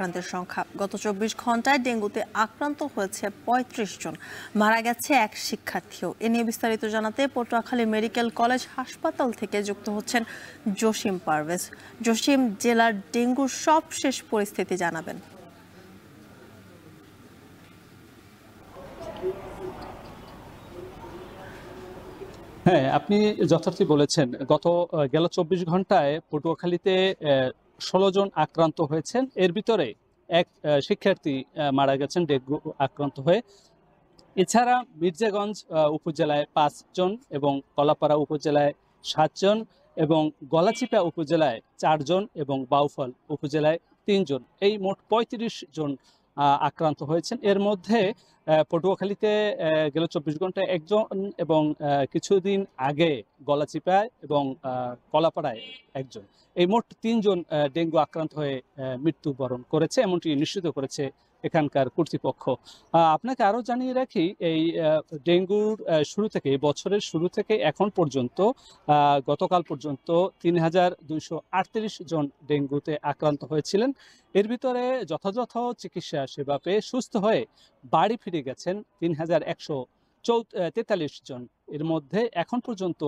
আক্রান্তের সংখ্যা। গত 24 ঘন্টায় ডেঙ্গুতে আক্রান্ত হয়েছে 35 জন, মারা গেছে এক শিক্ষার্থীও। এ নিয়ে বিস্তারিত জানাতে পটুয়াখালী মেডিকেল কলেজ হাসপাতাল থেকে যুক্ত হচ্ছেন জসিম পারভেজ। জসিম, জেলার ডেঙ্গুর সবশেষ পরিস্থিতি জানাবেন। হ্যাঁ, আপনি যথার্থই বলেছেন। গেল 24 ঘন্টায় পটুয়াখালীতে 16 জন আক্রান্ত হয়েছেন। এর ভিতরে এক শিক্ষার্থী মারা গেছেন ডেঙ্গু আক্রান্ত হয়ে। এছাড়া মির্জাগঞ্জ উপজেলায় 5 জন এবং কলাপাড়া উপজেলায় 7 জন এবং গলাচিপা উপজেলায় 4 জন এবং বাউফল উপজেলায় 3 জন, এই মোট 35 জন আক্রান্ত হয়েছেন। এর মধ্যে পটুয়াখালীতে গেল 24 ঘন্টায় 1 জন এবং কিছুদিন আগে গলাচিপায় এবং কলাপাড়ায় 1 জন, এই মোট 3 জন ডেঙ্গু আক্রান্ত হয়ে মৃত্যুবরণ করেছে, এমনটি নিশ্চিত করেছে এখানকার কর্তৃপক্ষ। আপনাকে আরও জানিয়ে রাখি, এই ডেঙ্গুর শুরু থেকে, বছরের শুরু থেকে এখন পর্যন্ত গতকাল পর্যন্ত 3238 জন ডেঙ্গুতে আক্রান্ত হয়েছিলেন। এর ভিতরে যথাযথ চিকিৎসা সেবা পেয়ে সুস্থ হয়ে বাড়ি ফিরে গেছেন 3143 জন। এর মধ্যে এখন পর্যন্ত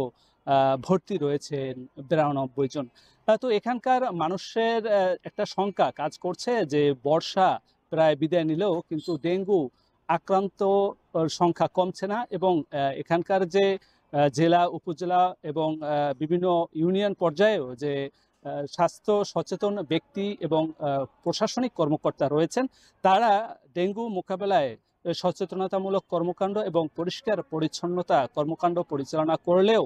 ভর্তি রয়েছেন 92 জন। তো এখানকার মানুষের একটা শঙ্কা কাজ করছে যে বর্ষা প্রায় বিদায় নিলেও কিন্তু ডেঙ্গু আক্রান্ত সংখ্যা কমছে না এবং এখানকার যে জেলা, উপজেলা এবং বিভিন্ন ইউনিয়ন পর্যায়েও যে স্বাস্থ্য সচেতন ব্যক্তি এবং প্রশাসনিক কর্মকর্তা রয়েছেন, তারা ডেঙ্গু মোকাবেলায় সচেতনতামূলক কর্মকাণ্ড এবং পরিষ্কার পরিচ্ছন্নতা কর্মকাণ্ড পরিচালনা করলেও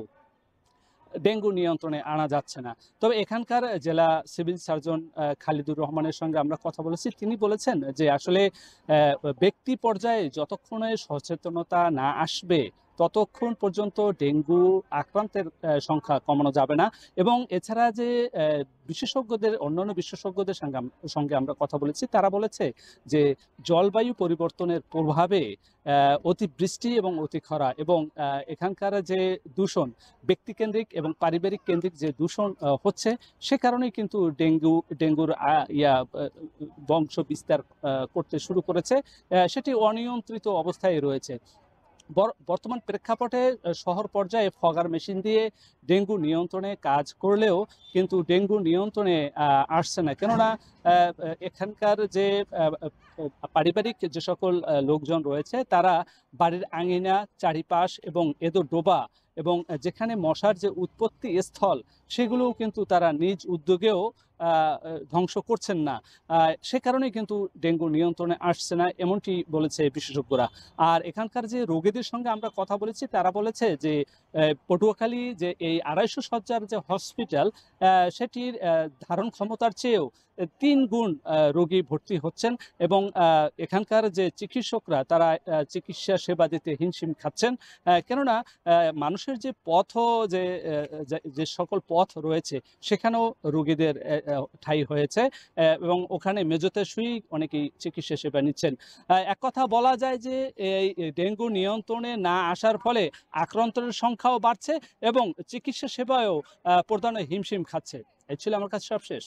ডেঙ্গু নিয়ন্ত্রণে আনা যাচ্ছে না। তবে এখানকার জেলা সিভিল সার্জন খালিদুর রহমানের সঙ্গে আমরা কথা বলেছি। তিনি বলেছেন যে আসলে ব্যক্তি পর্যায়ে যতক্ষণে সচেতনতা না আসবে ততক্ষণ পর্যন্ত ডেঙ্গু আক্রান্তের সংখ্যা কমানো যাবে না। এবং এছাড়া যে অন্যান্য বিশেষজ্ঞদের সঙ্গে আমরা কথা বলেছি, তারা বলেছে যে জলবায়ু পরিবর্তনের প্রভাবে অতিবৃষ্টি এবং অতি খরা এবং এখানকার যে দূষণ, ব্যক্তিকেন্দ্রিক এবং পারিবারিক কেন্দ্রিক যে দূষণ হচ্ছে, সে কারণেই কিন্তু ডেঙ্গুর বংশ বিস্তার করতে শুরু করেছে। সেটি অনিয়ন্ত্রিত অবস্থায় রয়েছে। বর্তমান প্রেক্ষাপটে শহর পর্যায়ে ফগার মেশিন দিয়ে ডেঙ্গু নিয়ন্ত্রণে কাজ করলেও কিন্তু ডেঙ্গু নিয়ন্ত্রণে আসছে না। কেননা এখানকার যে পারিবারিক যে সকল লোকজন রয়েছে, তারা বাড়ির আঙিনা, চারিপাশ এবং এদো ডোবা এবং যেখানে মশার যে উৎপত্তি স্থল, সেগুলোও কিন্তু তারা নিজ উদ্যোগেও ধ্বংস করছেন না। সে কারণেই কিন্তু ডেঙ্গু নিয়ন্ত্রণে আসছে না, এমনটি বলেছে বিশেষজ্ঞরা। আর এখানকার যে রোগীদের সঙ্গে আমরা কথা বলেছি, তারা বলেছে যে পটুয়াখালী যে এই 250 শয্যার যে হসপিটাল, সেটির ধারণ ক্ষমতার চেয়েও 3 গুণ রোগী ভর্তি হচ্ছেন এবং এখানকার যে চিকিৎসকরা তারা চিকিৎসা সেবা দিতে হিমশিম খাচ্ছেন। কেননা মানুষের যে যে সকল পথ রয়েছে, সেখানেও রোগীদের ঠাঁই হয়েছে এবং ওখানে মেঝেতে শুয়েই অনেকেই চিকিৎসা সেবা নিচ্ছেন। এক কথা বলা যায় যে এই ডেঙ্গু নিয়ন্ত্রণে না আসার ফলে আক্রান্তের সংখ্যাও বাড়ছে এবং চিকিৎসা সেবায়ও প্রদানে হিমশিম খাচ্ছে। এই ছিল আমার কাছে সবশেষ।